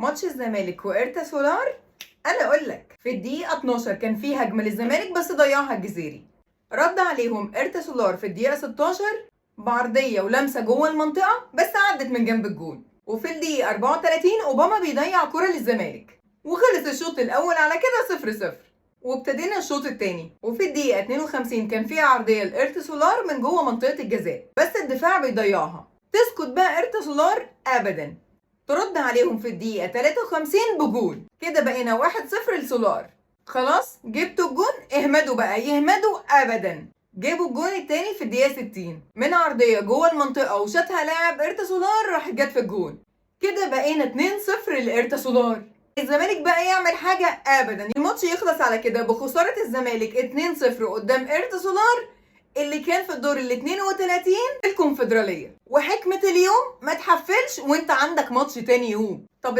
ماتش الزمالك وإرتا سولار. انا اقول لك في الدقيقه 12 كان في هجمه للزمالك بس ضيعها الجزيري. رد عليهم إرتا سولار في الدقيقه 16 بعرضيه ولمسه جوه المنطقه بس عدت من جنب الجون. وفي الدقيقه 34 اوباما بيضيع كره للزمالك وخلص الشوط الاول على كده 0-0. وابتدينا الشوط الثاني وفي الدقيقه 52 كان في عرضيه لإرتا سولار من جوه منطقه الجزاء بس الدفاع بيضيعها. تسكت بقى إرتا سولار ابدا، ترد عليهم في الدقيقة 53 بجول. كده بقينا 1-0 لسولار. خلاص جبتوا الجون، اهمدوا بقى، يهمدوا ابدا. جابوا الجون التاني في الدقيقة 60 من عرضية جوه المنطقة وشاتها لاعب إرتا سولار راح جت في الجون. كده بقينا 2-0 لإرتا سولار. الزمالك بقى يعمل حاجة ابدا، الماتش يخلص على كده بخسارة الزمالك 2-0 قدام إرتا سولار اللي كان في الدور ال 32 الكونفدرالية. وحكمة اليوم ما تحفلش وانت عندك ماتش تاني يوم. طب